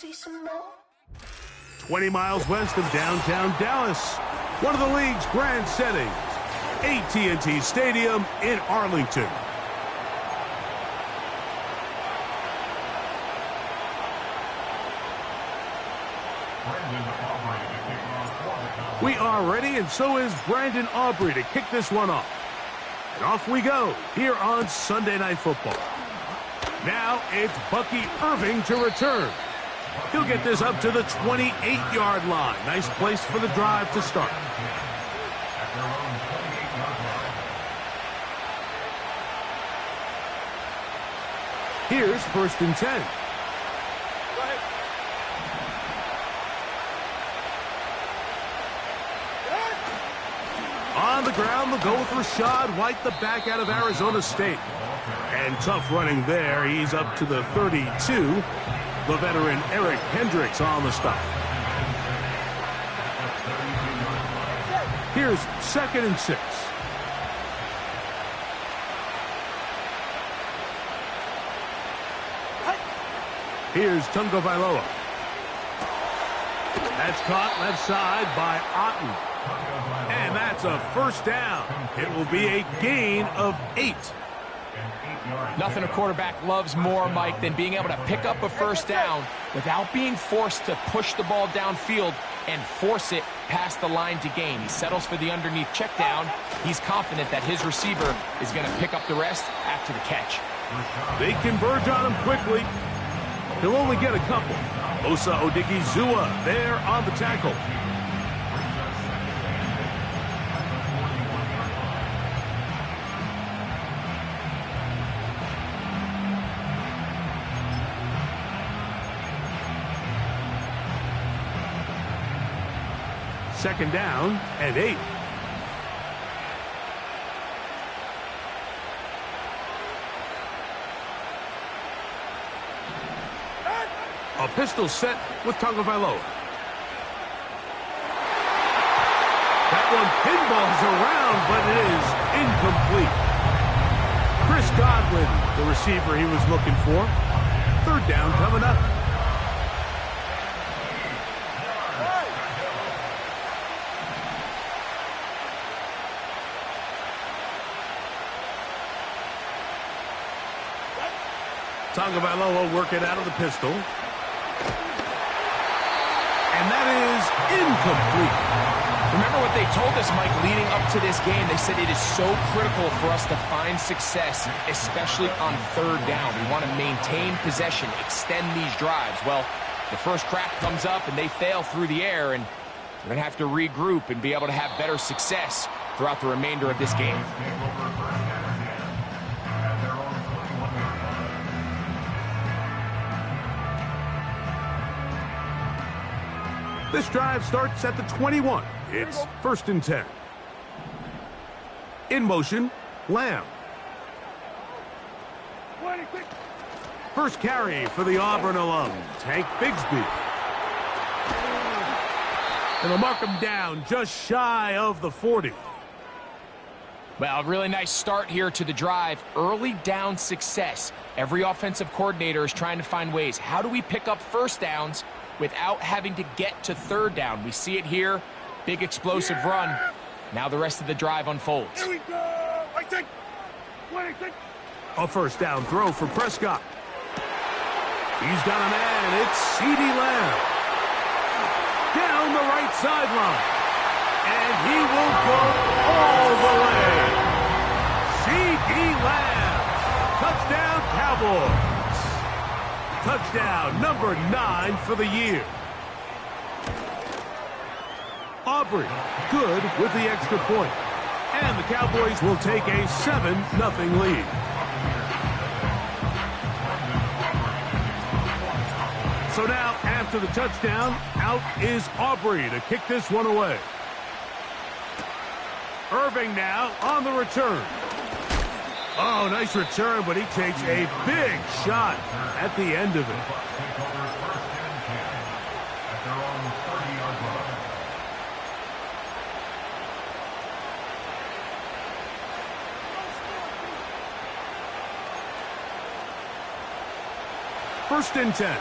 See some more? 20 miles west of downtown Dallas, one of the league's grand settings, AT&T Stadium in Arlington. We are ready, and so is Brandon Aubrey to kick this one off. And off we go here on Sunday Night Football. Now it's Bucky Irving to return. He'll get this up to the 28-yard line. Nice place for the drive to start. Here's 1st and 10. On the ground, they'll go with Rashad White, the back out of Arizona State. And tough running there. He's up to the 32. The veteran Eric Hendricks on the stop. Here's 2nd and 6. Here's Tunga Vailoa. That's caught left side by Otten. And that's a 1st down. It will be a gain of 8. Nothing a quarterback loves more, Mike, than being able to pick up a 1st down without being forced to push the ball downfield and force it past the line to gain. He settles for the underneath check down. He's confident that his receiver is going to pick up the rest after the catch. They converge on him quickly. He'll only get a couple. Osa Odigizua there on the tackle. Second down and 8. A pistol set with Tunga Vailoa. That one pinballs around, but it is incomplete. Chris Godwin, the receiver he was looking for. 3rd down coming up. Tunga Vailoa working out of the pistol. And that is incomplete. Remember what they told us, Mike, leading up to this game? They said it is so critical for us to find success, especially on 3rd down. We want to maintain possession, extend these drives. Well, the first crack comes up and they fail through the air, and we're going to have to regroup and be able to have better success throughout the remainder of this game. This drive starts at the 21. It's 1st and 10. In motion, Lamb. First carry for the Auburn alum, Tank Bigsby. And they'll mark him down just shy of the 40. Well, a really nice start here to the drive. Early down success. Every offensive coordinator is trying to find ways. How do we pick up 1st downs without having to get to 3rd down? We see it here. Big explosive run. Now the rest of the drive unfolds. Here we go. A 1st down throw for Prescott. He's got a man. It's CeeDee Lamb. Down the right sideline. And he will go all the way. CeeDee Lamb. Touchdown, Cowboys. Touchdown number 9 for the year. Aubrey, good with the extra point. And the Cowboys will take a 7-0 lead. So now, after the touchdown, out is Aubrey to kick this one away. Irving now on the return. Oh, nice return, but he takes a big shot at the end of it. First and 10.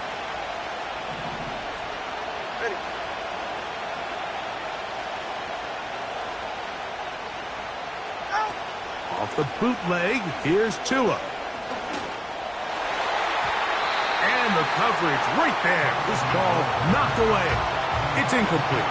Off the bootleg, here's Tua. And the coverage right there. This ball knocked away. It's incomplete.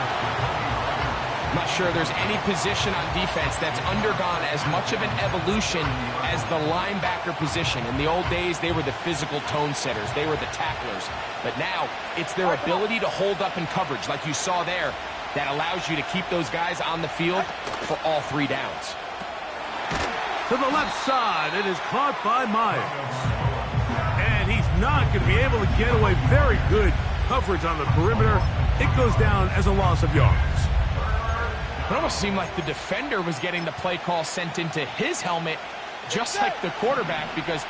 I'm not sure there's any position on defense that's undergone as much of an evolution as the linebacker position. In the old days, they were the physical tone setters. They were the tacklers. But now, it's their ability to hold up in coverage, like you saw there, that allows you to keep those guys on the field for all 3 downs. To the left side, it is caught by Myers. And he's not going to be able to get away. Very good coverage on the perimeter. It goes down as a loss of yards. It almost seemed like the defender was getting the play call sent into his helmet, just like the quarterback, because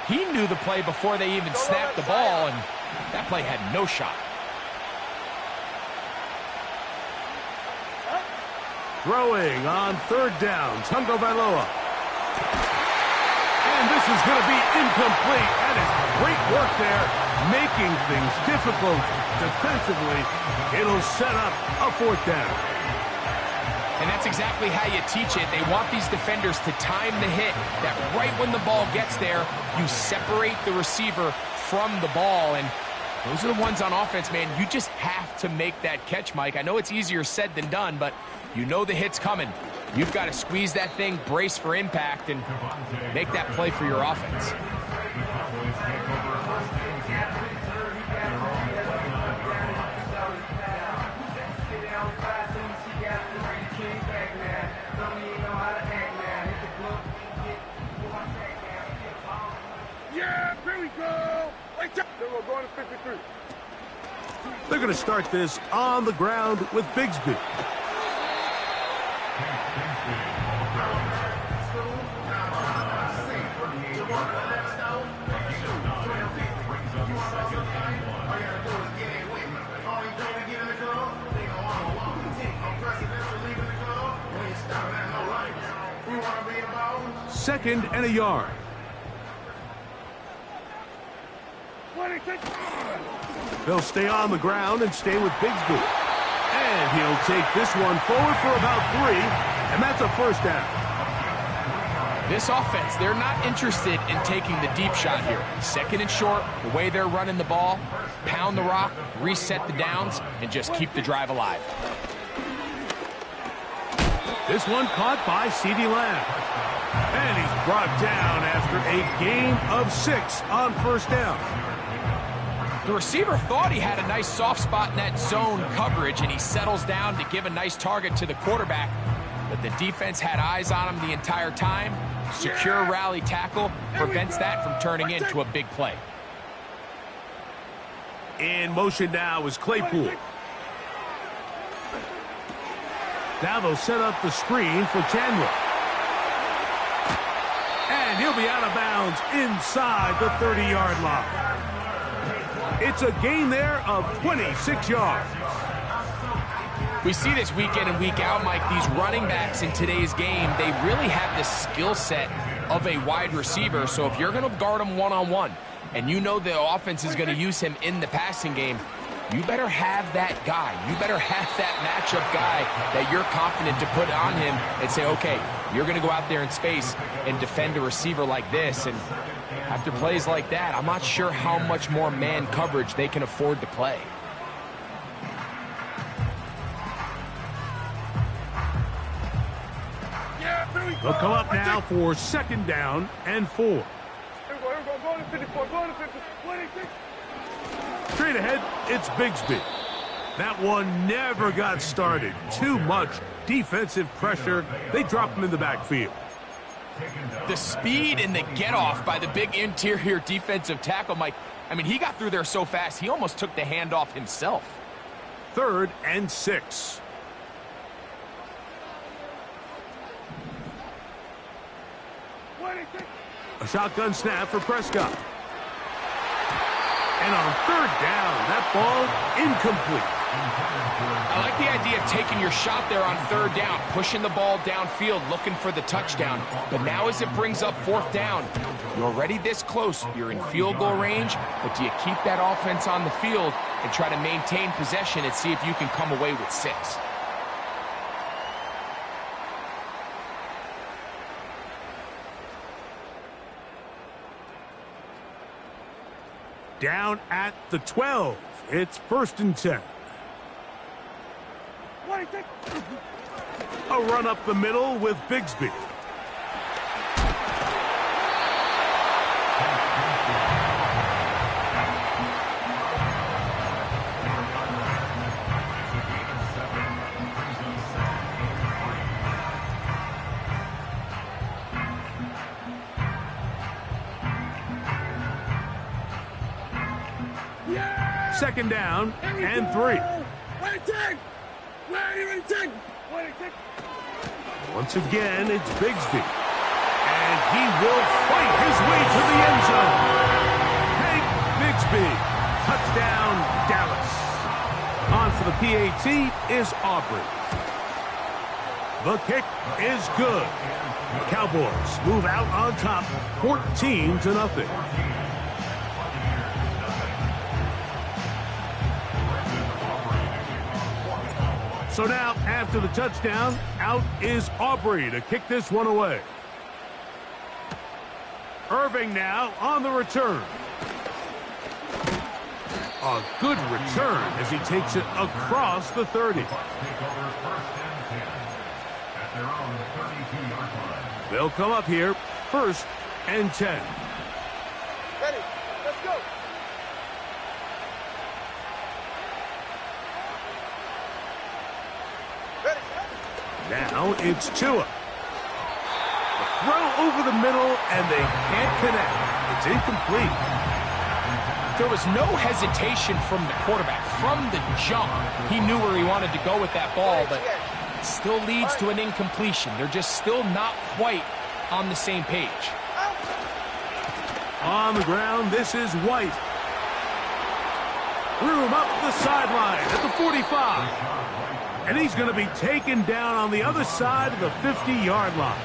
he knew the play before they even snapped the ball, and that play had no shot. Throwing on 3rd down, Tungo Bailoa. And this is going to be incomplete. That is great work there, making things difficult defensively. It'll set up a 4th down. And that's exactly how you teach it. They want these defenders to time the hit, that right when the ball gets there, you separate the receiver from the ball. And those are the ones on offense, man. You just have to make that catch, Mike. I know it's easier said than done, but you know the hit's coming. You've got to squeeze that thing, brace for impact, and make that play for your offense. Yeah, here we go. We're going to 53. They're going to start this on the ground with Bigsby. Second and a yard. They'll stay on the ground and stay with Bigsby. And he'll take this one forward for about 3, and that's a 1st down. This offense, they're not interested in taking the deep shot here. 2nd and short, the way they're running the ball, pound the rock, reset the downs, and just keep the drive alive. This one caught by CeeDee Lamb. And he's brought down after a gain of 6 on 1st down. The receiver thought he had a nice soft spot in that zone coverage, and he settles down to give a nice target to the quarterback. But the defense had eyes on him the entire time. Secure rally tackle prevents that from turning into a big play. In motion now is Claypool. Now they'll set up the screen for Chandler. And he'll be out of bounds inside the 30-yard line. It's a gain there of 26 yards. We see this week in and week out, Mike. These running backs in today's game, they really have the skill set of a wide receiver. So if you're going to guard him one-on-one, and you know the offense is going to use him in the passing game, you better have that guy. You better have that matchup guy that you're confident to put on him and say, okay, you're going to go out there in space and defend a receiver like this. And after plays like that, I'm not sure how much more man coverage they can afford to play. They'll come up now for 2nd down and 4. Straight ahead, it's Bigsby. That one never got started. Too much defensive pressure. They drop him in the backfield. The speed and the get-off by the big interior defensive tackle, Mike. I mean, he got through there so fast, he almost took the handoff himself. 3rd and 6. A shotgun snap for Prescott. And on third down, that ball incomplete. I like the idea of taking your shot there on third down, pushing the ball downfield, looking for the touchdown. But now as it brings up fourth down, you're already this close. You're in field goal range, but do you keep that offense on the field and try to maintain possession and see if you can come away with 6? Down at the 12. It's 1st and 10. A run up the middle with Bigsby. Second down and 3. Once again, it's Bigsby. And he will fight his way to the end zone. Hank Bigsby. Touchdown, Dallas. On for the PAT is Aubrey. The kick is good. The Cowboys move out on top, 14-0. So now, after the touchdown, out is Aubrey to kick this one away. Irving now on the return. A good return as he takes it across the 30. They'll come up here, 1st and 10. Ready, let's go. Now it's Tua. A throw over the middle, and they can't connect. It's incomplete. There was no hesitation from the quarterback. From the jump, he knew where he wanted to go with that ball, but it still leads to an incompletion. They're just still not quite on the same page. On the ground, this is White. Room up the sideline at the 45. And he's going to be taken down on the other side of the 50-yard line.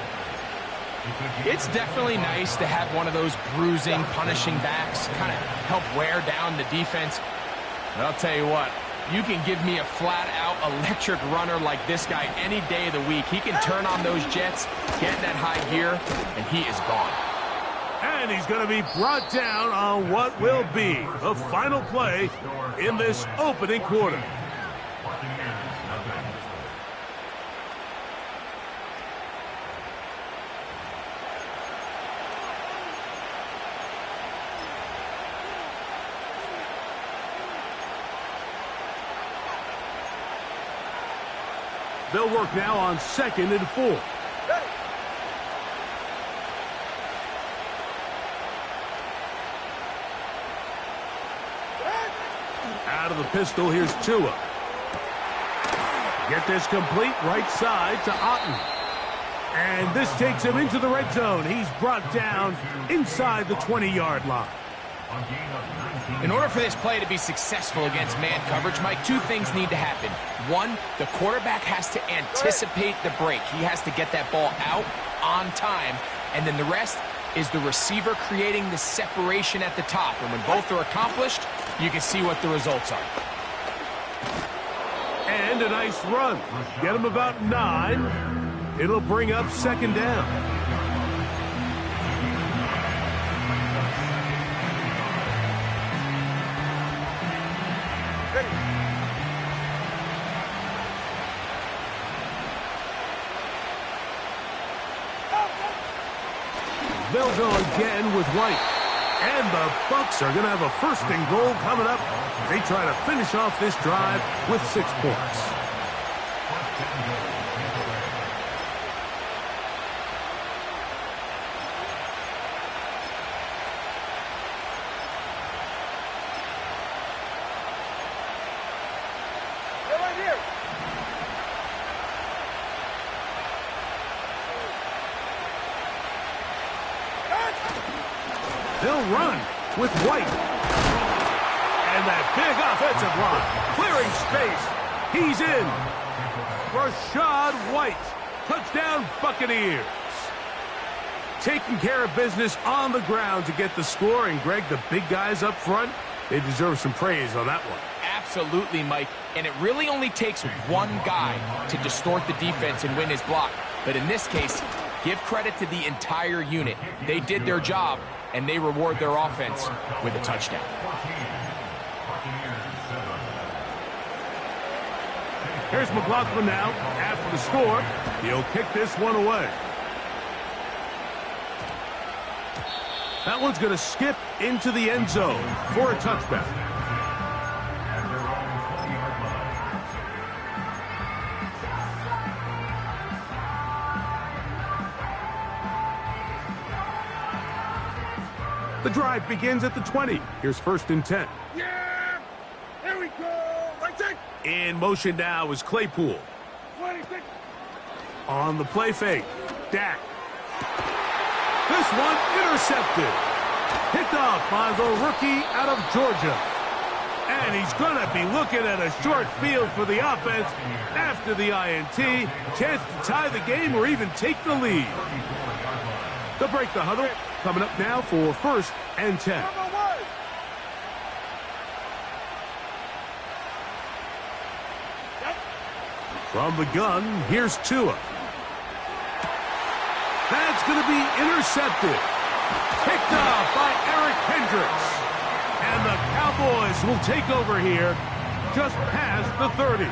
It's definitely nice to have one of those bruising, punishing backs kind of help wear down the defense. But I'll tell you what, you can give me a flat-out electric runner like this guy any day of the week. He can turn on those jets, get in that high gear, and he is gone. And he's going to be brought down on what will be the final play in this opening quarter. They'll work now on 2nd and 4. Out of the pistol, here's Tua. Get this complete, right side to Otten. And this takes him into the red zone. He's brought down inside the 20-yard line. In order for this play to be successful against man coverage, Mike, 2 things need to happen. 1, the quarterback has to anticipate the break. He has to get that ball out on time. And then the rest is the receiver creating the separation at the top. And when both are accomplished, you can see what the results are. And a nice run. Get him about 9. It'll bring up 2nd down. They'll go again with White. And the Bucs are going to have a 1st and goal coming up. They try to finish off this drive with 6 points. They're right here. They'll run with White. And that big offensive line, clearing space. He's in. Rashad White, touchdown Buccaneers. Taking care of business on the ground to get the score. And, Greg, the big guys up front, they deserve some praise on that one. Absolutely, Mike. And it really only takes one guy to distort the defense and win his block. But in this case, give credit to the entire unit. They did their job, and they reward their offense with a touchdown. Here's McLaughlin now. After the score, he'll kick this one away. That one's going to skip into the end zone for a touchback. The drive begins at the 20. Here's 1st and 10. Yeah! Here we go! Right side! In motion now is Claypool. 26! On the play fake, Dak. This one intercepted. Picked off by the rookie out of Georgia. And he's going to be looking at a short field for the offense after the INT. Chance to tie the game or even take the lead. They'll break the huddle. Coming up now for 1st and 10. From the gun, here's Tua. That's going to be intercepted. Picked off by Eric Hendricks. And the Cowboys will take over here just past the 30.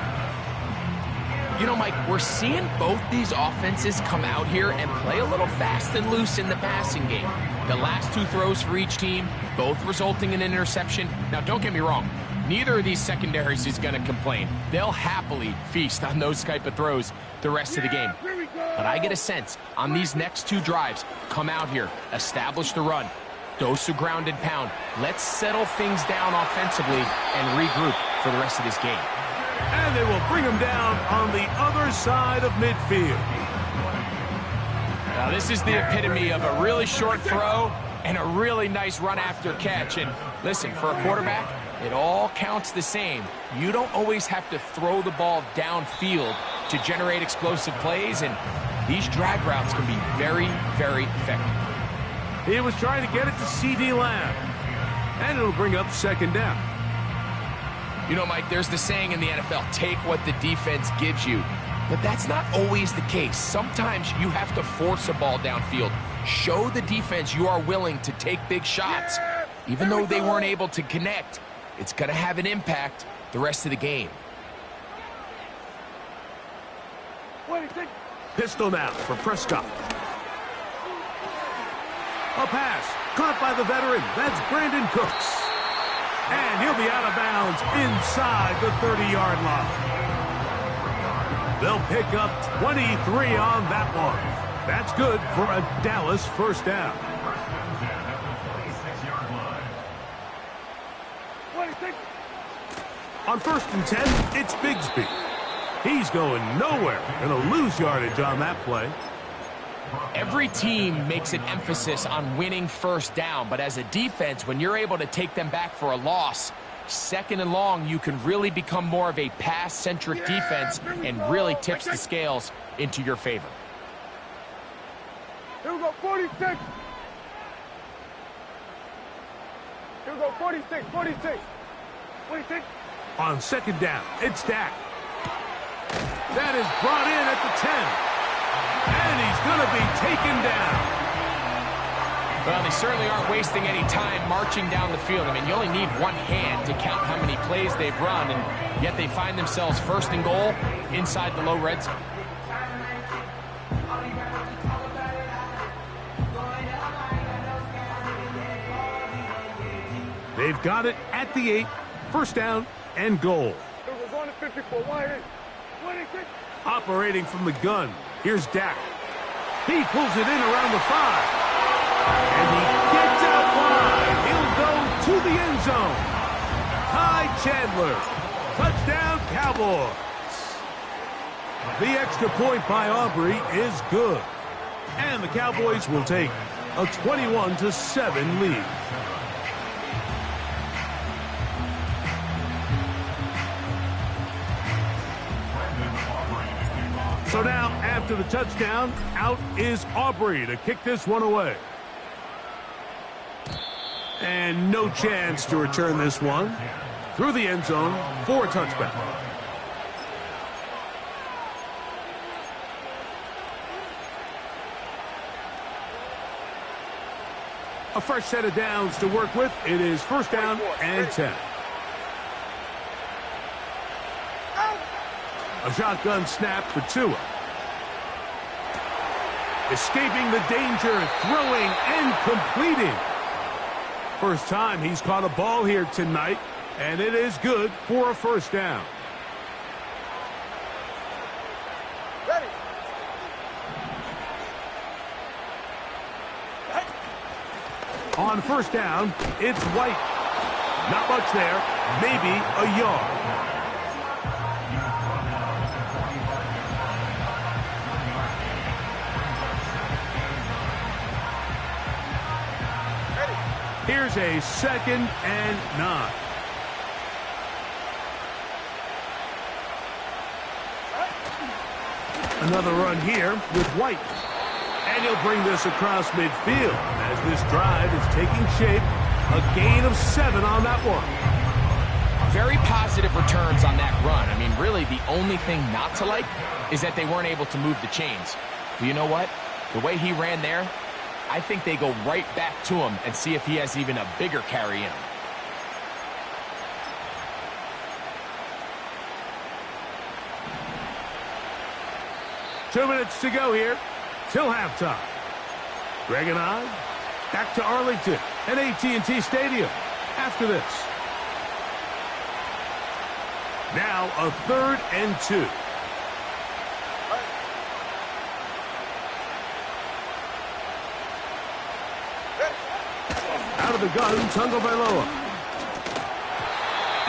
You know, Mike, we're seeing both these offenses come out here and play a little fast and loose in the passing game. The last 2 throws for each team, both resulting in an interception. Now, don't get me wrong. Neither of these secondaries is going to complain. They'll happily feast on those type of throws the rest of the game. But I get a sense on these next 2 drives, come out here, establish the run, dose of ground and pound. Let's settle things down offensively and regroup for the rest of this game. And they will bring him down on the other side of midfield. Now, this is the epitome of a really short throw and a really nice run after catch. And listen, for a quarterback, it all counts the same. You don't always have to throw the ball downfield to generate explosive plays, and these drag routes can be very, very effective. He was trying to get it to C.D. Lamb. And it'll bring up 2nd down. You know, Mike, there's the saying in the NFL, take what the defense gives you. But that's not always the case. Sometimes you have to force a ball downfield. Show the defense you are willing to take big shots. Even though they weren't able to connect, it's going to have an impact the rest of the game. Pistol now for Prescott. A pass caught by the veteran. That's Brandon Cooks. And he'll be out of bounds inside the 30-yard line. They'll pick up 23 on that one. That's good for a Dallas 1st down. On 1st and 10, it's Bigsby. He's going nowhere. Going to lose yardage on that play. Every team makes an emphasis on winning 1st down, but as a defense, when you're able to take them back for a loss, 2nd and long, you can really become more of a pass-centric defense and really tips the scales into your favor. Here we go, 46. Here we go, 46, 46. 46. On 2nd down, it's Dak. That is brought in at the 10. And he's going to be taken down. Well, they certainly aren't wasting any time marching down the field. I mean, you only need one hand to count how many plays they've run, and yet they find themselves 1st and goal inside the low red zone. They've got it at the 8, 1st down and goal. We're going to 54, 26. Operating from the gun, here's Dak. He pulls it in around the 5. And he gets out wide. He'll go to the end zone. Ty Chandler. Touchdown, Cowboys. The extra point by Aubrey is good. And the Cowboys will take a 21-7 lead. So now, after the touchdown, out is Aubrey to kick this one away. And no chance to return this one through the end zone for a touchback. A fresh set of downs to work with. It is first down and 10. A shotgun snap for Tua. Escaping the danger, throwing and completing. First time he's caught a ball here tonight, and it is good for a first down. Ready. On first down, it's White. Not much there, maybe a yard. Here's a 2nd and 9. Another run here with White. And he'll bring this across midfield as this drive is taking shape. A gain of 7 on that one. Very positive returns on that run. I mean, really, the only thing not to like is that they weren't able to move the chains. But you know what? The way he ran there, I think they go right back to him and see if he has even a bigger carry in him. Two minutes to go here till halftime. Greg and I back to Arlington at AT&T Stadium after this. Now a 3rd and 2. Out of the gun, Tagovailoa.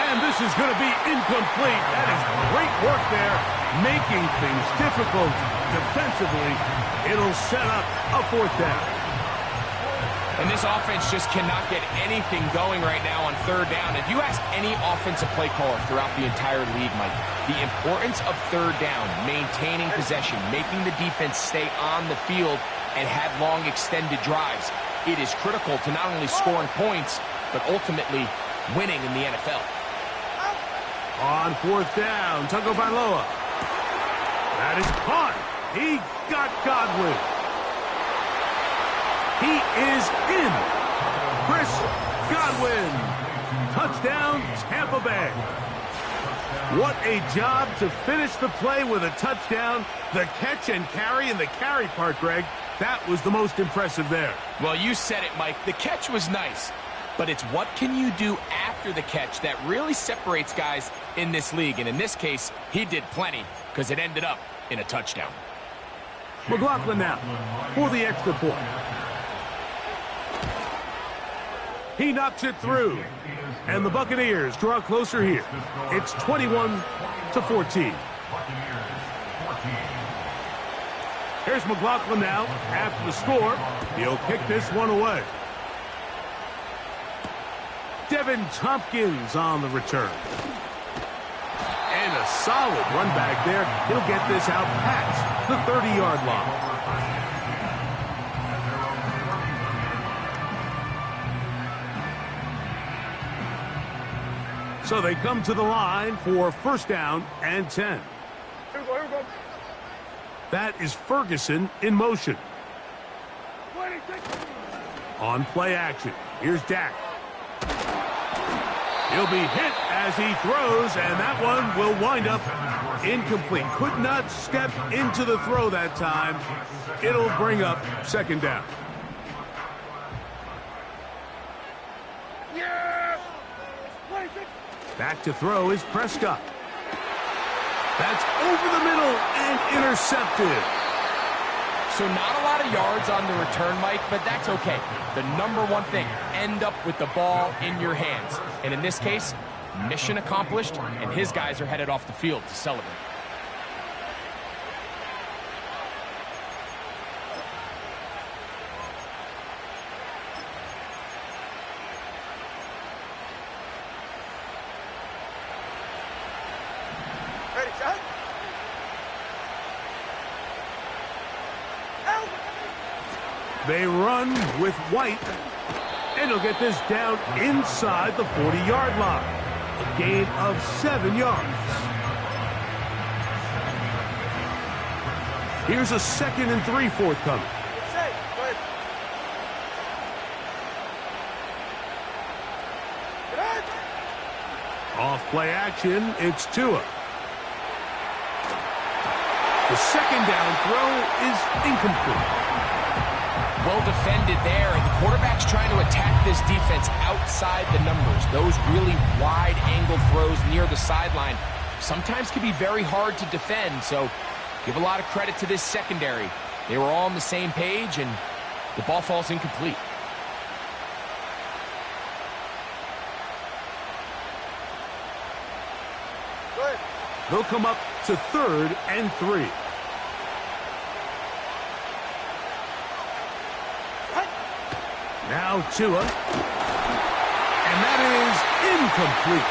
And this is going to be incomplete. That is great work there, making things difficult defensively. It'll set up a 4th down. And this offense just cannot get anything going right now on 3rd down. If you ask any offensive play caller throughout the entire league, Mike, the importance of 3rd down, maintaining possession, making the defense stay on the field and have long extended drives, it is critical to not only scoring points, but ultimately winning in the NFL. On 4th down, Tagovailoa. That is caught. He got Godwin. He is in. Chris Godwin. Touchdown, Tampa Bay. What a job to finish the play with a touchdown. The catch and carry, and the carry part, Greg, that was the most impressive there. Well, you said it, Mike. The catch was nice, but it's what can you do after the catch that really separates guys in this league. And in this case, he did plenty because it ended up in a touchdown. McLaughlin now for the extra point. He knocks it through, and the Buccaneers draw closer here. It's 21-14. Here's McLaughlin now after the score. He'll kick this one away. Devin Tompkins on the return. And a solid run back there. He'll get this out past the 30-yard line. So they come to the line for first down and 10. Here we go. That is Ferguson in motion. 26. On play action, here's Dak. He'll be hit as he throws, and that one will wind up incomplete. Could not step into the throw that time. It'll bring up second down. Yeah. 26. Back to throw is Prescott. That's over the middle and intercepted. So not a lot of yards on the return, Mike, but that's okay. The number one thing, end up with the ball in your hands. And in this case, mission accomplished, and his guys are headed off the field to celebrate. Ready, shot. They run with White, and he'll get this down inside the 40-yard line. A gain of 7 yards. Here's a 2nd and 3 forthcoming. Off play action, it's Tua. The 2nd down throw is incomplete. Well defended there, and the quarterback's trying to attack this defense outside the numbers. Those really wide angle throws near the sideline sometimes can be very hard to defend, so give a lot of credit to this secondary. They were all on the same page, and the ball falls incomplete. They'll come up to 3rd and 3. Now Tua. And that is incomplete.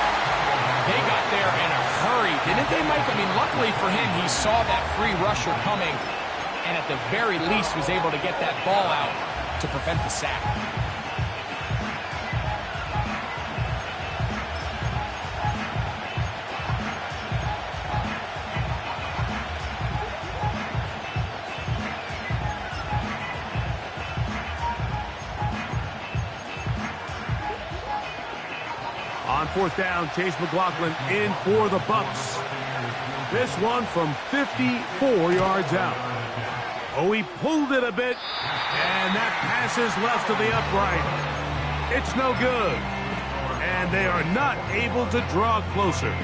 They got there in a hurry, didn't they, Mike? I mean, luckily for him, he saw that free rusher coming, and at the very least was able to get that ball out to prevent the sack. On 4th down, Chase McLaughlin in for the Bucs. This one from 54 yards out. Oh, he pulled it a bit, and that pass is left to the upright. It's no good, and they are not able to draw closer.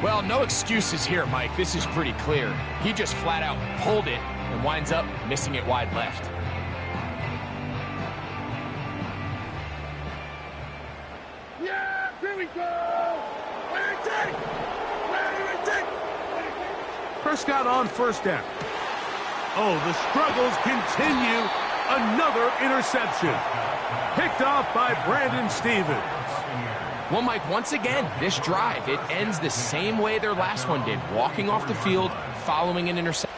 Well, no excuses here, Mike. This is pretty clear. He just flat out pulled it and winds up missing it wide left. Prescott on 1st down. Oh, the struggles continue. Another interception. Picked off by Brandon Stevens. Well, Mike, once again, this drive, it ends the same way their last one did. Walking off the field, following an interception.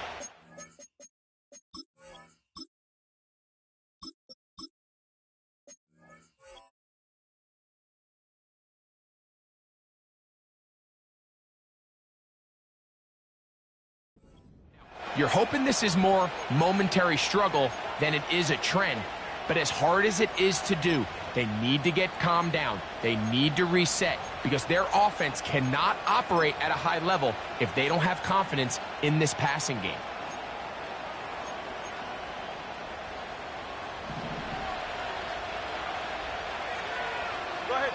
You're hoping this is more momentary struggle than it is a trend. But as hard as it is to do, they need to get calmed down. They need to reset because their offense cannot operate at a high level if they don't have confidence in this passing game. Go ahead.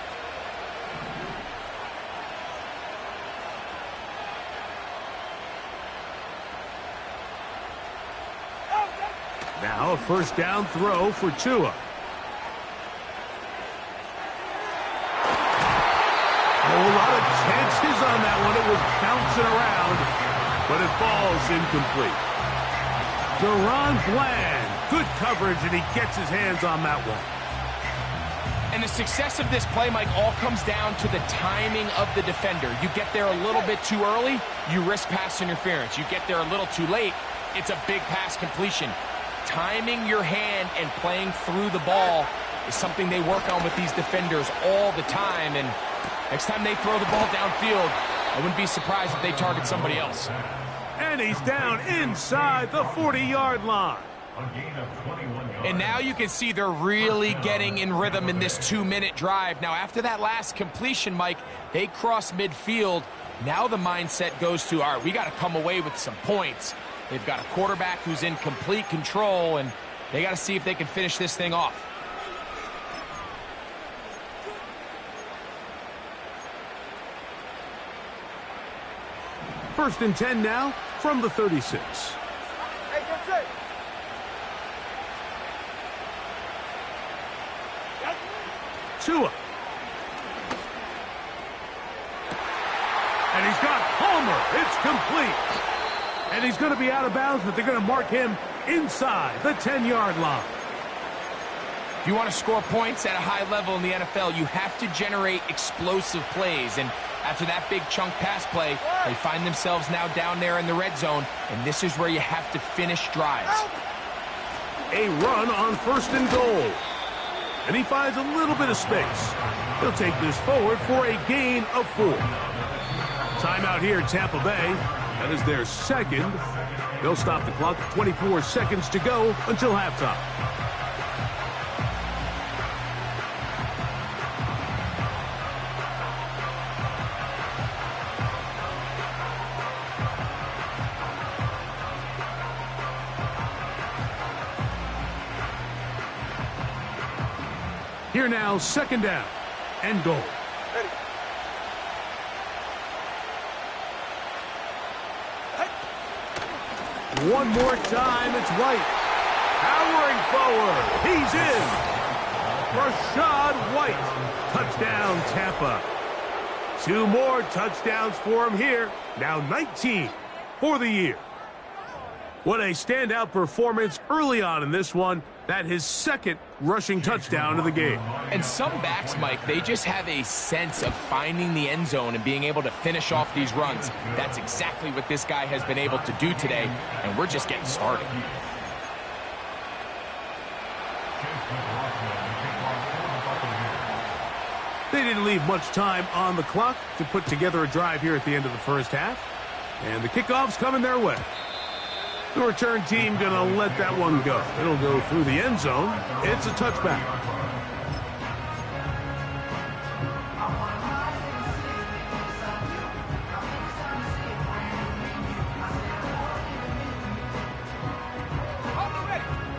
Now a 1st down throw for Tua. Oh, a lot of chances on that one. It was bouncing around, but it falls incomplete. Deron Bland, good coverage, and he gets his hands on that one. And the success of this play, Mike, all comes down to the timing of the defender. You get there a little bit too early, you risk pass interference. You get there a little too late, it's a big pass completion. Timing your hand and playing through the ball is something they work on with these defenders all the time. And next time they throw the ball downfield, I wouldn't be surprised if they target somebody else. And he's down inside the 40-yard line. And now you can see they're really getting in rhythm in this 2-minute drive. Now, after that last completion, Mike, they cross midfield. Now the mindset goes to, all right, we got to come away with some points. They've got a quarterback who's in complete control, and they got to see if they can finish this thing off. First and 10 now from the 36. Hey, get set. Tua. And he's got Palmer. It's complete. And he's going to be out of bounds, but they're going to mark him inside the 10-yard line. If you want to score points at a high level in the NFL, you have to generate explosive plays. And after that big chunk pass play, they find themselves now down there in the red zone, and this is where you have to finish drives. a run on 1st and goal. And he finds a little bit of space. He'll take this forward for a gain of 4. Timeout here, Tampa Bay. That is their second. They'll stop the clock. 24 seconds to go until halftime. Here now, 2nd down and goal. Ready. One more time, it's White. Powering forward. He's in. Rashad White. Touchdown, Tampa. 2 more touchdowns for him here. Now 19 for the year. What a standout performance early on in this one. That his 2nd rushing touchdown of the game. And some backs, Mike, they just have a sense of finding the end zone and being able to finish off these runs. That's exactly what this guy has been able to do today, and we're just getting started. They didn't leave much time on the clock to put together a drive here at the end of the first half. And the kickoff's coming their way. The return team going to let that one go. It'll go through the end zone. It's a touchback.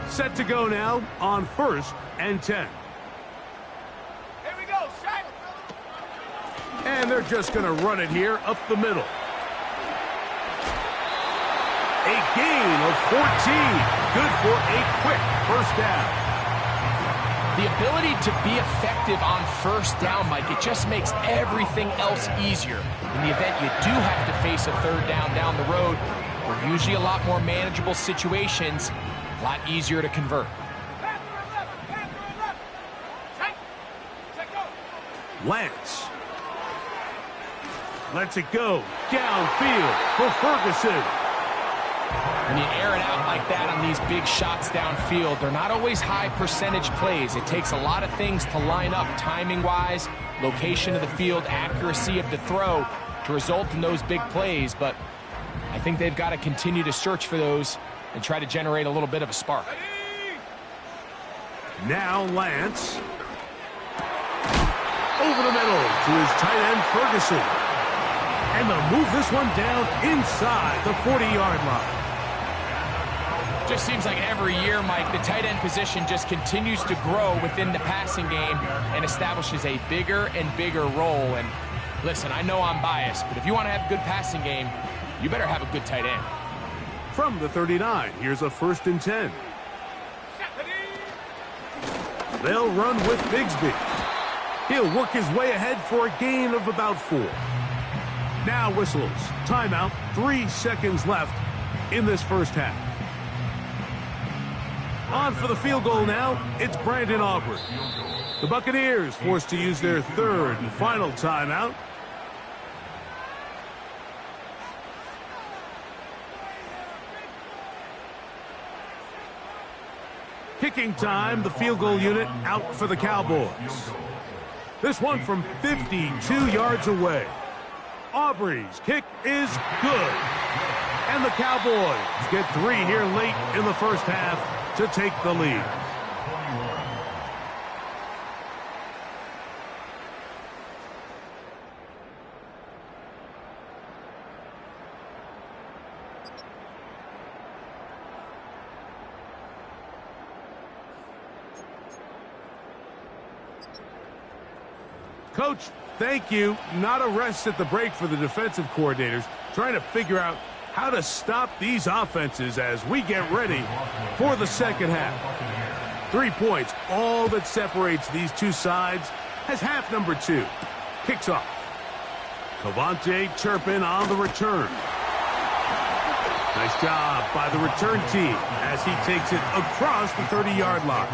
Set to go now on 1st and 10. Here we go, shot. And they're just going to run it here up the middle. A gain of 14. Good for a quick 1st down. The ability to be effective on 1st down, Mike, it just makes everything else easier. In the event you do have to face a 3rd down the road, they're usually a lot more manageable situations, a lot easier to convert. Lance lets it go downfield for Ferguson. When you air it out like that on these big shots downfield, they're not always high percentage plays. It takes a lot of things to line up timing-wise, location of the field, accuracy of the throw to result in those big plays. But I think they've got to continue to search for those and try to generate a little bit of a spark. Now Lance. Over the middle to his tight end, Ferguson. And they'll move this one down inside the 40-yard line. Just seems like every year, Mike, the tight end position just continues to grow within the passing game and establishes a bigger and bigger role. And listen, I know I'm biased, but if you want to have a good passing game, you better have a good tight end. From the 39, here's a 1st and 10. They'll run with Bigsby. He'll work his way ahead for a gain of about 4. Now whistles. Timeout. 3 seconds left in this 1st half. On for the field goal now. It's Brandon Aubrey. The Buccaneers forced to use their 3rd and final timeout. Kicking time, the field goal unit out for the Cowboys. This one from 52 yards away. Aubrey's kick is good. And the Cowboys get 3 here late in the 1st half to take the lead. Coach, thank you. Not a rest at the break for the defensive coordinators, trying to figure out how to stop these offenses as we get ready for the 2nd half. 3 points, all that separates these two sides, as half number 2 kicks off. Cavante Turpin on the return. Nice job by the return team as he takes it across the 30-yard line.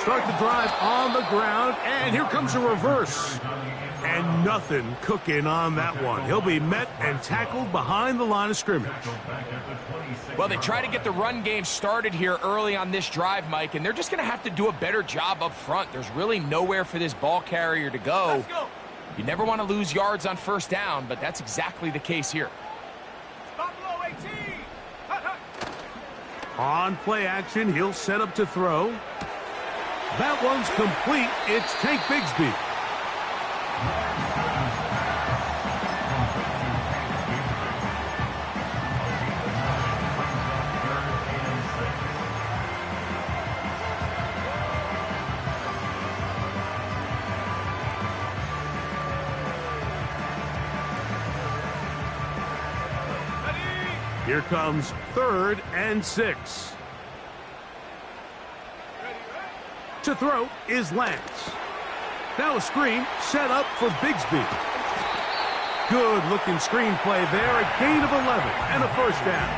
start the drive on the ground, and here comes a reverse. And nothing cooking on that one. He'll be met and tackled behind the line of scrimmage. Well, they try to get the run game started here early on this drive, Mike, and they're just going to have to do a better job up front. There's really nowhere for this ball carrier to go. Let's go. You never want to lose yards on first down, but that's exactly the case here. Buffalo 18. Hut, hut. On play action, he'll set up to throw. That one's complete. It's Tank Bigsby. Here comes 3rd and 6. To throw is Lance. Now a screen set up for Bigsby. Good-looking screen play there. A gain of 11 and a first down.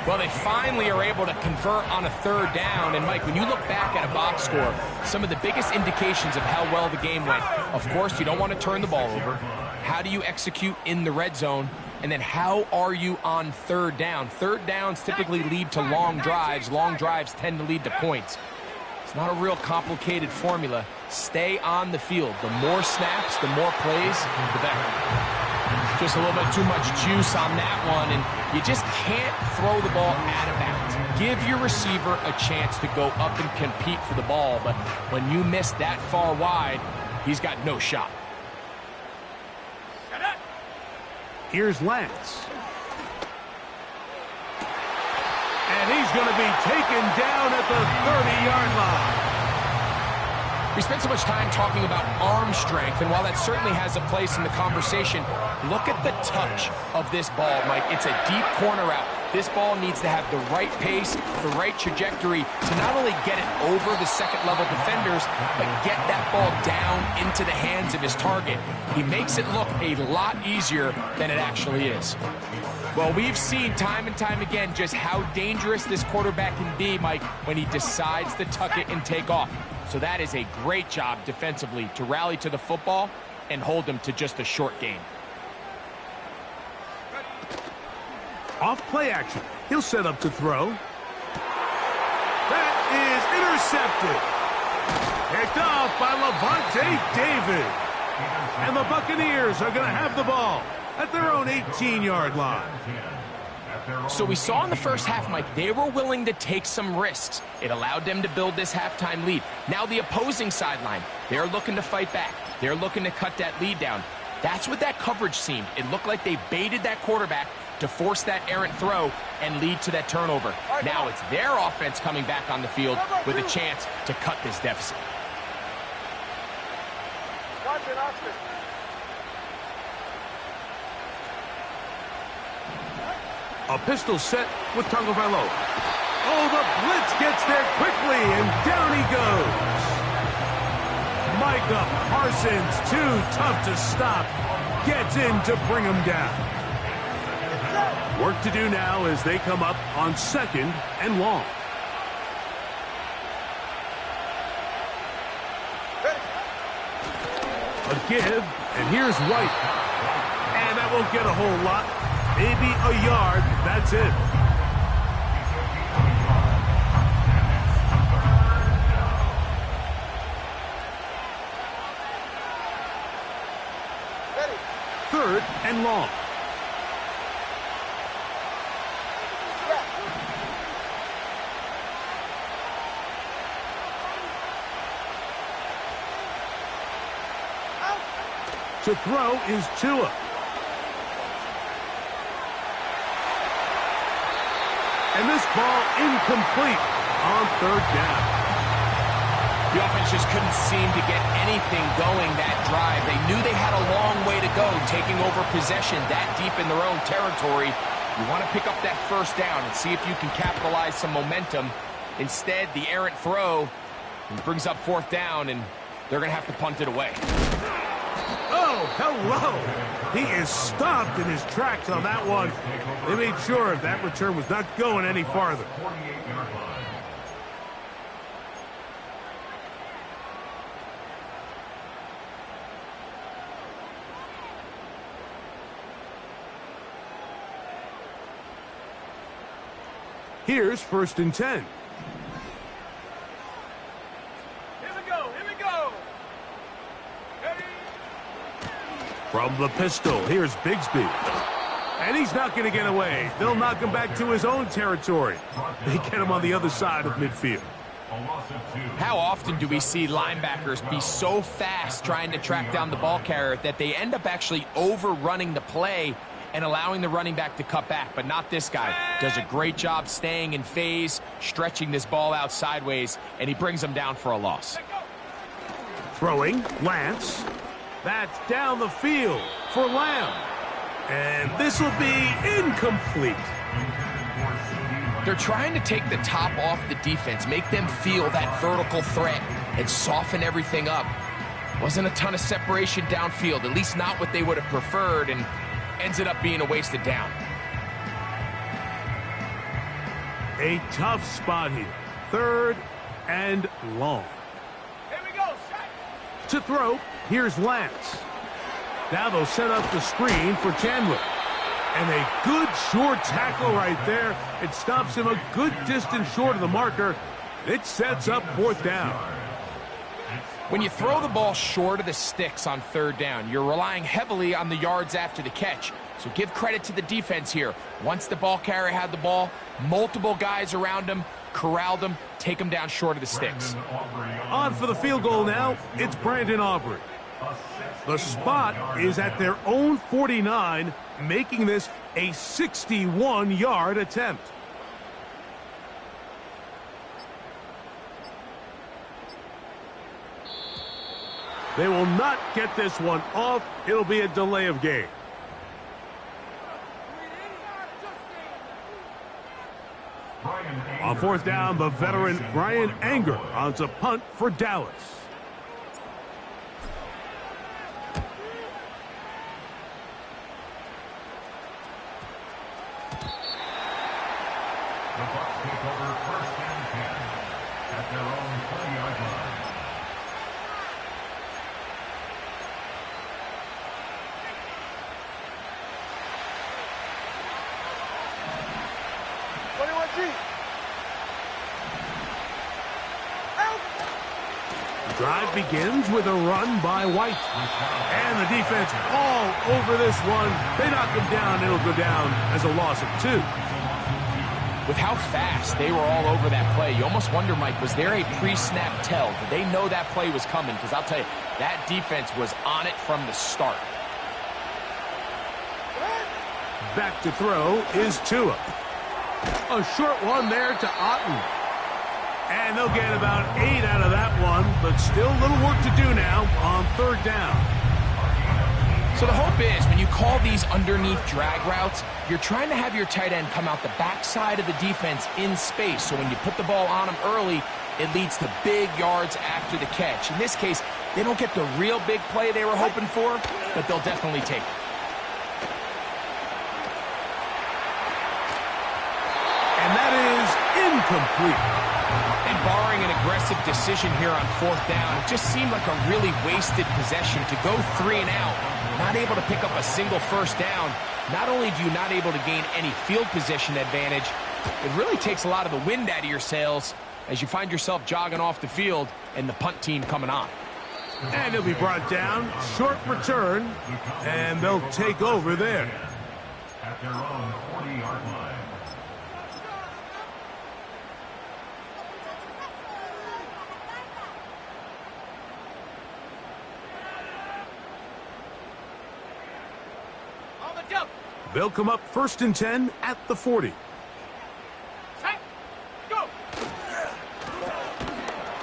Well, they finally are able to convert on a 3rd down. And, Mike, when you look back at a box score, some of the biggest indications of how well the game went, of course, you don't want to turn the ball over. How do you execute in the red zone? And then how are you on 3rd down? 3rd downs typically lead to long drives. Long drives tend to lead to points. It's not a real complicated formula. Stay on the field. The more snaps, the more plays, the better. Just a little bit too much juice on that one, and you just can't throw the ball out of bounds. Give your receiver a chance to go up and compete for the ball, but when you miss that far wide, he's got no shot. Here's Lance. And he's going to be taken down at the 30-yard line. We spent so much time talking about arm strength, and while that certainly has a place in the conversation, look at the touch of this ball, Mike. It's a deep corner route. This ball needs to have the right pace, the right trajectory to not only get it over the second-level defenders, but get that ball down into the hands of his target. He makes it look a lot easier than it actually is. Well, we've seen time and time again just how dangerous this quarterback can be, Mike, when he decides to tuck it and take off. So that is a great job defensively to rally to the football and hold him to just a short gain. Off play action. He'll set up to throw. That is intercepted. Picked off by Levante David. And the Buccaneers are going to have the ball at their own 18-yard line. So we saw in the first half, Mike, they were willing to take some risks. It allowed them to build this halftime lead. Now the opposing sideline, they're looking to fight back. They're looking to cut that lead down. That's what that coverage seemed. It looked like they baited that quarterback to force that errant throw and lead to that turnover. Now it's their offense coming back on the field with a chance to cut this deficit. Watch it, Oscar. A pistol set with Tagovailoa. Oh, the blitz gets there quickly, and down he goes. Micah Parsons, too tough to stop, gets in to bring him down. Work to do now as they come up on 2nd and long. A give, and here's White. And that won't get a whole lot. Maybe a yard, that's it. Ready. 3rd and long. To throw is Tua. And this ball incomplete on 3rd down. The offense just couldn't seem to get anything going that drive. They knew they had a long way to go, taking over possession that deep in their own territory. You want to pick up that 1st down and see if you can capitalize some momentum. Instead, the errant throw brings up 4th down, and they're going to have to punt it away. Oh, hello. He is stopped in his tracks on that one. They made sure that return was not going any farther. Here's 1st and 10. Here we go. Here we go. Ready? From the pistol, here's Bigsby. And he's not going to get away. They'll knock him back to his own territory. They get him on the other side of midfield. How often do we see linebackers be so fast trying to track down the ball carrier that they end up actually overrunning the play and allowing the running back to cut back? But not this guy. Does a great job staying in phase, stretching this ball out sideways, and he brings them down for a loss. Throwing, Lance. That's down the field for Lamb. And this will be incomplete. They're trying to take the top off the defense, make them feel that vertical threat, and soften everything up. Wasn't a ton of separation downfield, at least not what they would have preferred, and ends up being a wasted down. A tough spot here. 3rd and long. Here we go. Set. To throw, here's Lance. Now they'll set up the screen for Chandler. And a good short tackle right there. It stops him a good distance short of the marker. It sets up 4th down. When you throw the ball short of the sticks on 3rd down, you're relying heavily on the yards after the catch. So give credit to the defense here. Once the ball carrier had the ball, multiple guys around him, corralled him, take him down short of the sticks. On for the field goal now, it's Brandon Aubrey. The spot is at their own 49, making this a 61-yard attempt. They will not get this one off. It'll be a delay of game. On 4th down, the veteran Brian Anger on to punt for Dallas. The Bucs take over 1st and 10 at their own 20-yard line. Drive begins with a run by White. And the defense all over this one. They knock him down. It'll go down as a loss of 2. With how fast they were all over that play, you almost wonder, Mike, was there a pre-snap tell? Did they know that play was coming? Because I'll tell you, that defense was on it from the start. Back to throw is Tua. A short one there to Otten. And they'll get about 8 out of that one, but still a little work to do now on 3rd down. So the hope is when you call these underneath drag routes, you're trying to have your tight end come out the backside of the defense in space. So when you put the ball on him early, it leads to big yards after the catch. In this case, they don't get the real big play they were hoping for, but they'll definitely take it. And that is incomplete. And barring an aggressive decision here on 4th down, it just seemed like a really wasted possession to go 3 and out, not able to pick up a single 1st down. Not only do you not able to gain any field position advantage, it really takes a lot of the wind out of your sails as you find yourself jogging off the field and the punt team coming on. And he'll be brought down, short return, and they'll take over there. At their own 40-yard line. They'll come up 1st and 10 at the 40. Go.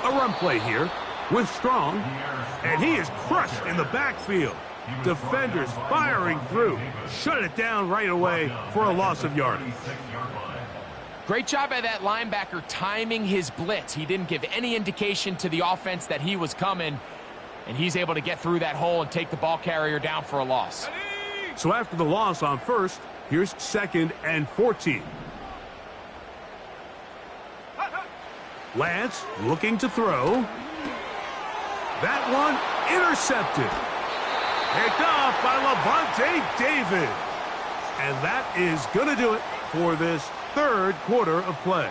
A run play here with Strong, and he is crushed in the backfield. Defenders firing through. Shut it down right away for a loss of yardage. Great job by that linebacker timing his blitz. He didn't give any indication to the offense that he was coming, and he's able to get through that hole and take the ball carrier down for a loss. So after the loss on 1st, here's 2nd and 14. Lance looking to throw. That one intercepted. Picked off by Levante David. And that is going to do it for this third quarter of play.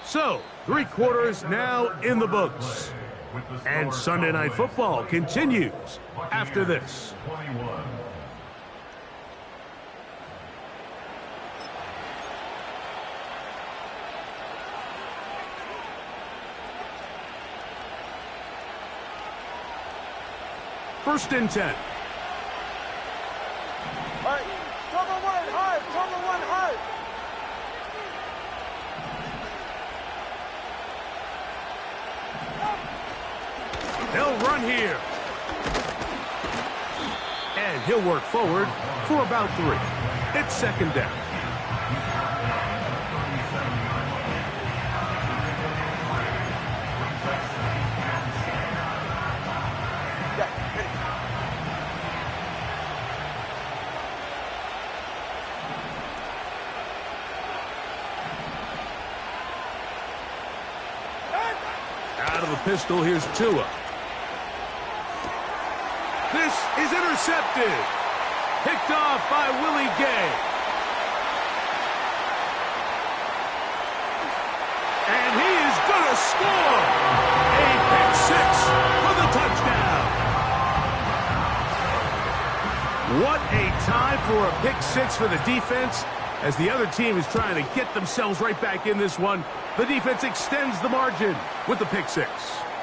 So, 3 quarters now in the books. And Sunday Night Football continues after this. First and 10. Hard. Cover one hard. Cover one hard. They'll run here. And he'll work forward for about 3. It's second down. Out of the pistol, here's Tua. This is intercepted. Picked off by Willie Gay. And he is going to score. A pick-6 for the touchdown. What a time for a pick-6 for the defense. As the other team is trying to get themselves right back in this one, the defense extends the margin with the pick-6.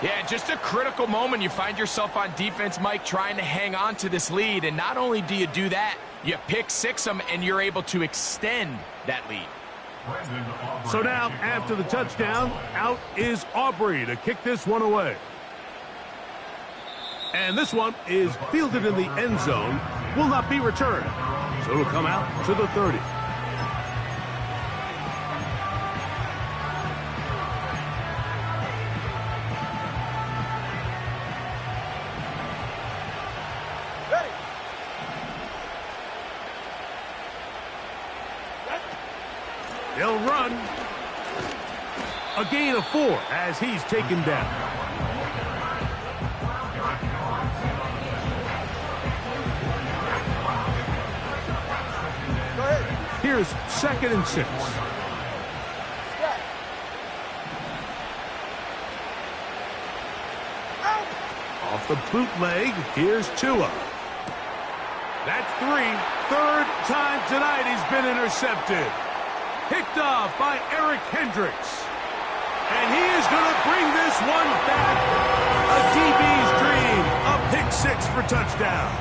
Yeah, just a critical moment. You find yourself on defense, Mike, trying to hang on to this lead. And not only do you do that, you pick-6 them, and you're able to extend that lead. So now, after the touchdown, out is Aubrey to kick this one away. And this one is fielded in the end zone, will not be returned. So it'll come out to the 30. They'll run. A gain of 4 as he's taken down. Go ahead. Here's second and 6. Off the bootleg, here's Tua. That's 3. Third time tonight he's been intercepted. Picked off by Eric Hendricks. And he is going to bring this one back. A DB's dream. A pick-6 for touchdown.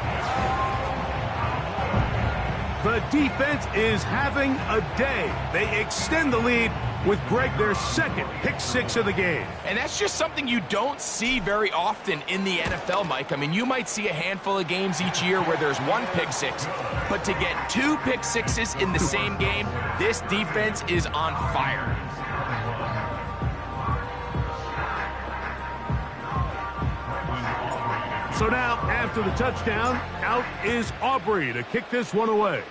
The defense is having a day. They extend the lead with Greg, their second pick-6 of the game. And that's just something you don't see very often in the NFL, Mike. I mean, you might see a handful of games each year where there's 1 pick-6, but to get 2 pick-6s in the same game, this defense is on fire. So now, after the touchdown, out is Aubrey to kick this one away.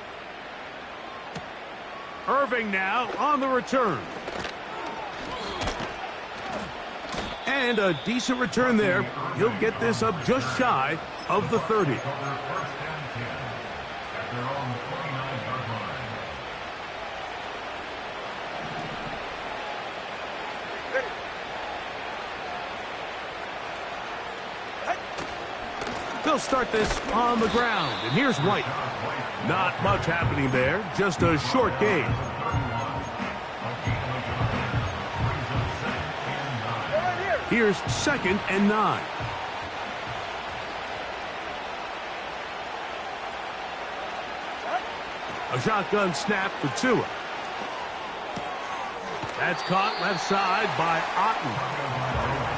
Irving now on the return. And a decent return there. He'll get this up just shy of the 30. They'll start this on the ground, and here's White. Not much happening there, just a short gain. Here's second and 9. A shotgun snap for Tua. That's caught left side by Otten.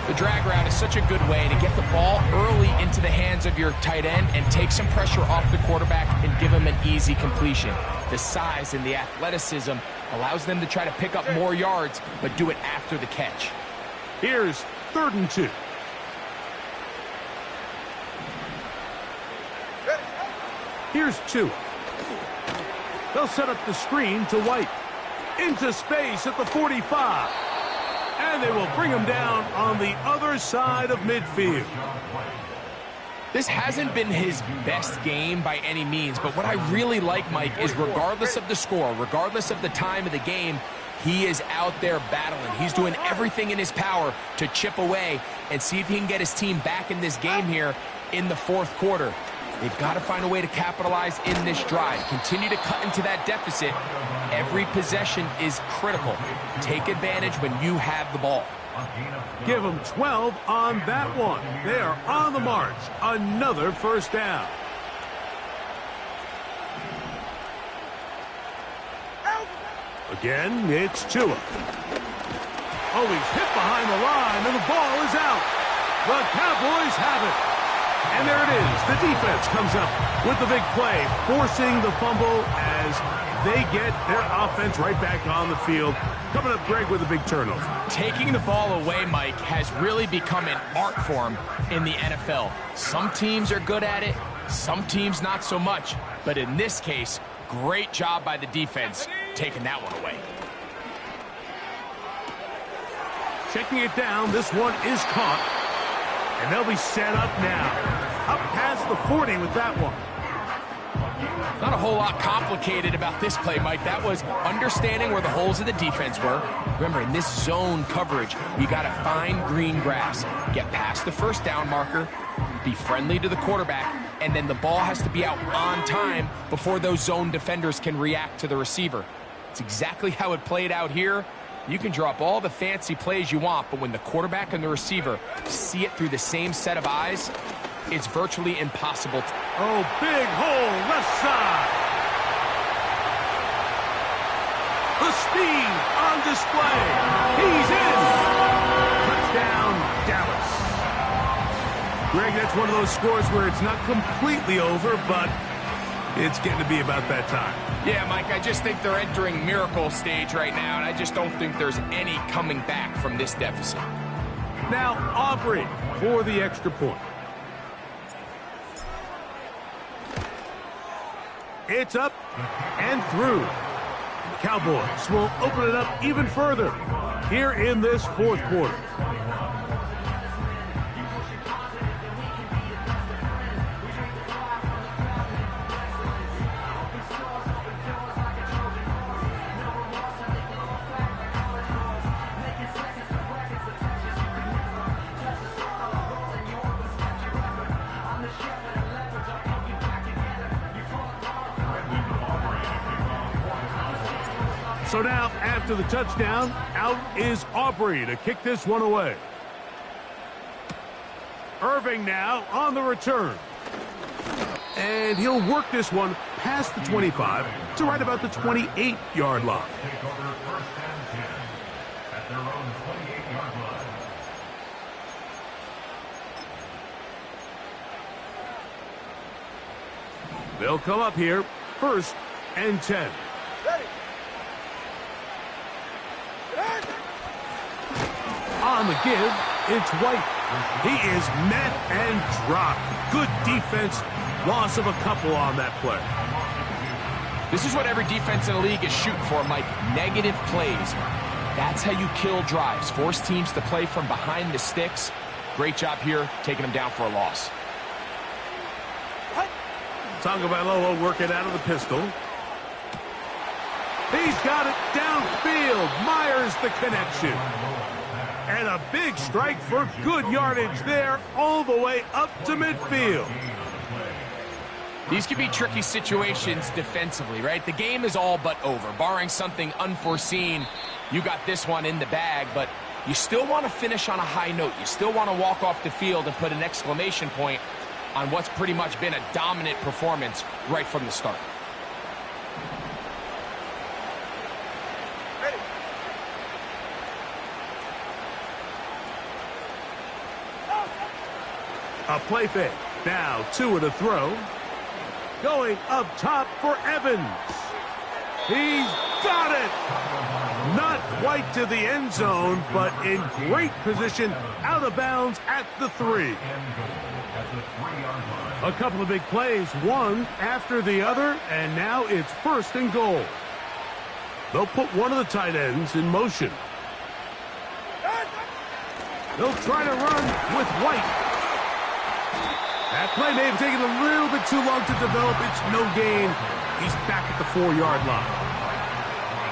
The drag route is such a good way to get the ball early into the hands of your tight end and take some pressure off the quarterback and give him an easy completion. The size and the athleticism allows them to try to pick up more yards, but do it after the catch. Here's third and 2. Here's Tua. They'll set up the screen to White. Into space at the 45. And they will bring him down on the other side of midfield. This hasn't been his best game by any means, but what I really like, Mike, is regardless of the score, regardless of the time of the game, he is out there battling. He's doing everything in his power to chip away and see if he can get his team back in this game here in the fourth quarter. They've got to find a way to capitalize in this drive. Continue to cut into that deficit. Every possession is critical. Take advantage when you have the ball. Give them 12 on that one. They are on the march. Another first down. Again, it's Tua. Oh, he's hit behind the line, and the ball is out. The Cowboys have it. And there it is. The defense comes up with the big play, forcing the fumble as they get their offense right back on the field. Coming up, Greg, with a big turnover. Taking the ball away, Mike, has really become an art form in the NFL. Some teams are good at it, some teams not so much. But in this case, great job by the defense taking that one away. Checking it down, this one is caught. And they'll be set up now. Up past the 40 with that one. Not a whole lot complicated about this play, Mike. That was understanding where the holes of the defense were. Remember, in this zone coverage, you got to find green grass. Get past the first down marker, be friendly to the quarterback, and then the ball has to be out on time before those zone defenders can react to the receiver. It's exactly how it played out here. You can draw up all the fancy plays you want, but when the quarterback and the receiver see it through the same set of eyes, it's virtually impossible. Oh, big hole, left side. The speed on display. He's in. Touchdown, Dallas. Greg, that's one of those scores where it's not completely over, but it's getting to be about that time. Yeah, Mike, I just think they're entering miracle stage right now, and I just don't think there's any coming back from this deficit. Now, Aubrey for the extra point. It's up and through. The Cowboys will open it up even further here in this fourth quarter. So now, after the touchdown, out is Aubrey to kick this one away. Irving now on the return. And he'll work this one past the 25 to right about the 28-yard line. Take over first and 10 at their own 28-yard line. They'll come up here, first and 10. On the give, it's White. He is met and dropped. Good defense. Loss of a couple on that play. This is what every defense in the league is shooting for, Mike. Negative plays. That's how you kill drives. Force teams to play from behind the sticks. Great job here, taking them down for a loss. Tagovailoa working out of the pistol. He's got it downfield. Myers the connection. And a big strike for good yardage there all the way up to midfield. These can be tricky situations defensively, right? The game is all but over. Barring something unforeseen, you got this one in the bag, but you still want to finish on a high note. You still want to walk off the field and put an exclamation point on what's pretty much been a dominant performance right from the start. A play fake. Now Tua to throw. Going up top for Evans. He's got it. Not quite to the end zone, but in great position out of bounds at the 3. A couple of big plays, one after the other, and now it's first and goal. They'll put one of the tight ends in motion. They'll try to run with White. That play may have taken a little bit too long to develop. It's no gain. He's back at the 4-yard line.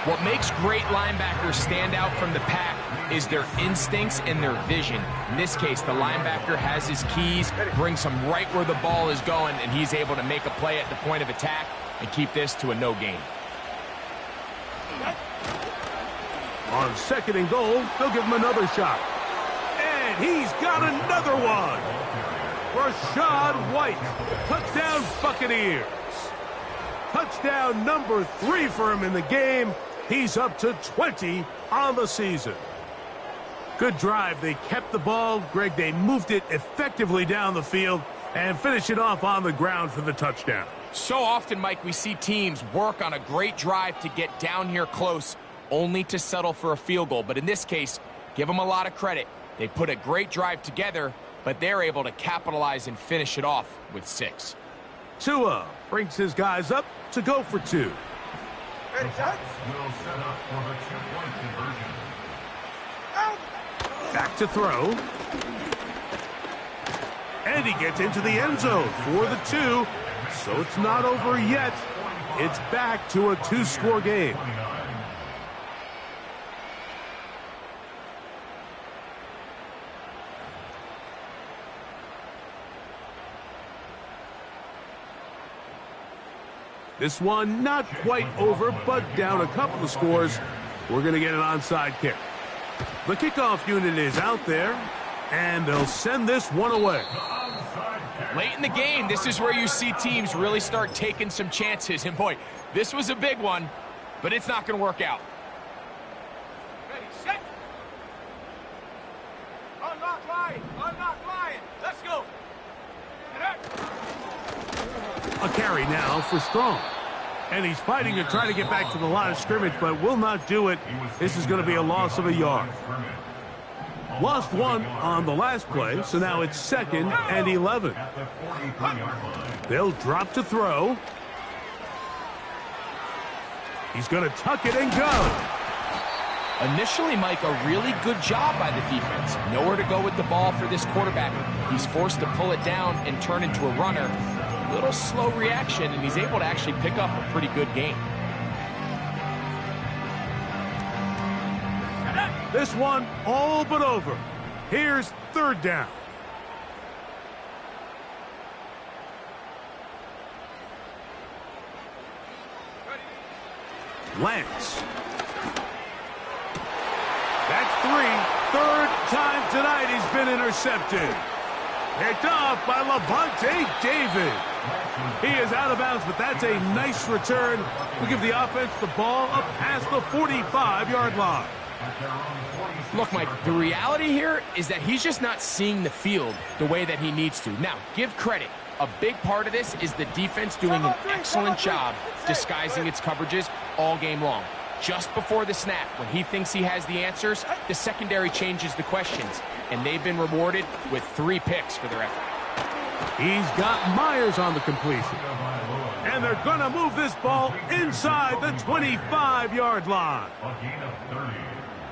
What makes great linebackers stand out from the pack is their instincts and their vision. In this case, the linebacker has his keys, brings him right where the ball is going, and he's able to make a play at the point of attack and keep this to a no gain. On 2nd and goal, they'll give him another shot. And he's got another one. Rashad White, touchdown Buccaneers. Touchdown number 3 for him in the game. He's up to 20 on the season. Good drive. They kept the ball. Greg, they moved it effectively down the field and finished it off on the ground for the touchdown. So often, Mike, we see teams work on a great drive to get down here close, only to settle for a field goal. But in this case, give them a lot of credit. They put a great drive together, but they're able to capitalize and finish it off with 6. Tua brings his guys up to go for 2. Ready, set. Will set up for the 2-point conversion. Back to throw. And he gets into the end zone for the 2. So it's not over yet. It's back to a 2-score game. This one not quite over, but down a couple of scores. We're going to get an onside kick. The kickoff unit is out there, and they'll send this one away. Late in the game, this is where you see teams really start taking some chances. And boy, this was a big one, but it's not going to work out. Ready, set. Unlock line. Unlock line. Let's go. A carry now for Strong. And he's fighting to try to get back to the line of scrimmage, but will not do it. This is going to be a loss of a yard. Lost 1 on the last play, so now it's 2nd and 11. They'll drop to throw. He's going to tuck it and go. Initially, Mike, a really good job by the defense. Nowhere to go with the ball for this quarterback. He's forced to pull it down and turn into a runner. Little slow reaction, and he's able to actually pick up a pretty good game. This one all but over. Here's 3rd down. Lance. That's 3. 3rd time tonight he's been intercepted. Picked off by Levante David. He is out of bounds, but that's a nice return. We give the offense the ball up past the 45-yard line. Look, Mike, the reality here is that he's just not seeing the field the way that he needs to. Now, give credit. A big part of this is the defense doing an excellent job disguising its coverages all game long. Just before the snap, when he thinks he has the answers, the secondary changes the questions, and they've been rewarded with 3 picks for their effort. He's got Myers on the completion. And they're going to move this ball inside the 25-yard line.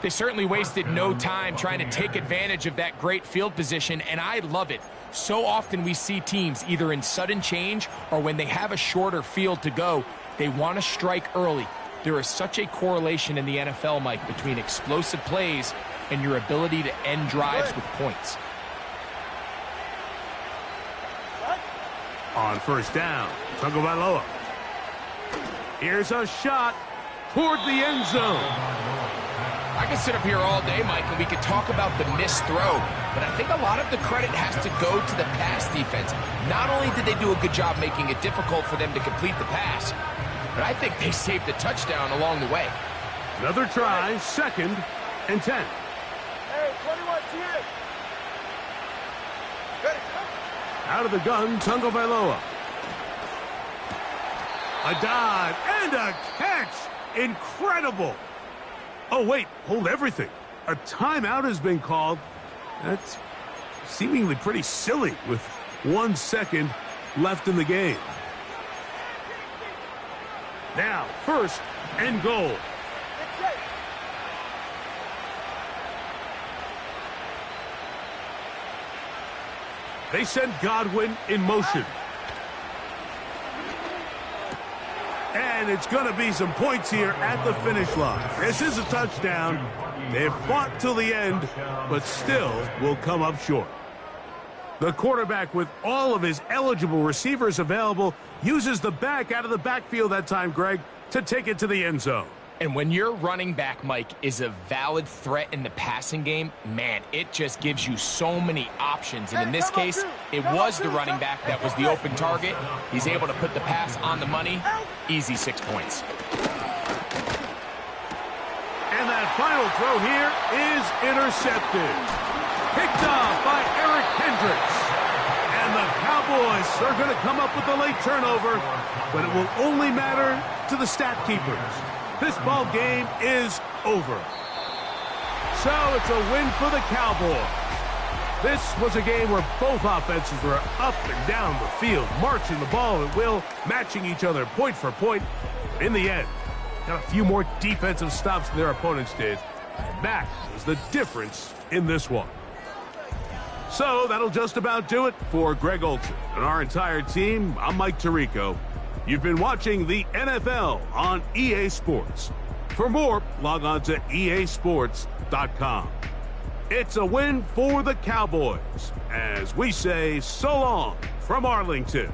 They certainly wasted no time trying to take advantage of that great field position, and I love it. So often we see teams either in sudden change or when they have a shorter field to go, they want to strike early. There is such a correlation in the NFL, Mike, between explosive plays and your ability to end drives with points. On 1st down, Tagovailoa. Here's a shot toward the end zone. I could sit up here all day, Mike, and we could talk about the missed throw, but I think a lot of the credit has to go to the pass defense. Not only did they do a good job making it difficult for them to complete the pass, but I think they saved the touchdown along the way. Another try, 2nd and 10. Hey, 21 TN. Ready. Out of the gun, Tagovailoa. A dive and a catch. Incredible. Oh, wait, hold everything. A timeout has been called. That's seemingly pretty silly with 1 second left in the game. Now, 1st and goal. They send Godwin in motion. And it's going to be some points here at the finish line. This is a touchdown. They've fought till the end, but still will come up short. The quarterback, with all of his eligible receivers available, uses the back out of the backfield that time, Greg, to take it to the end zone. And when your running back, Mike, is a valid threat in the passing game, man, it just gives you so many options. And in this case, it was the running back that was the open target. He's able to put the pass on the money. Easy 6 points. And that final throw here is intercepted. Picked off by Eric Hendricks. And the Cowboys are going to come up with a late turnover, but it will only matter to the stat keepers. This ball game is over. So it's a win for the Cowboys. This was a game where both offenses were up and down the field, marching the ball at will, matching each other point for point. In the end, got a few more defensive stops than their opponents did, and that was the difference in this one. So that'll just about do it for Greg Olson and our entire team. I'm Mike Tirico. You've been watching the NFL on EA Sports. For more, log on to easports.com. It's a win for the Cowboys, as we say so long from Arlington.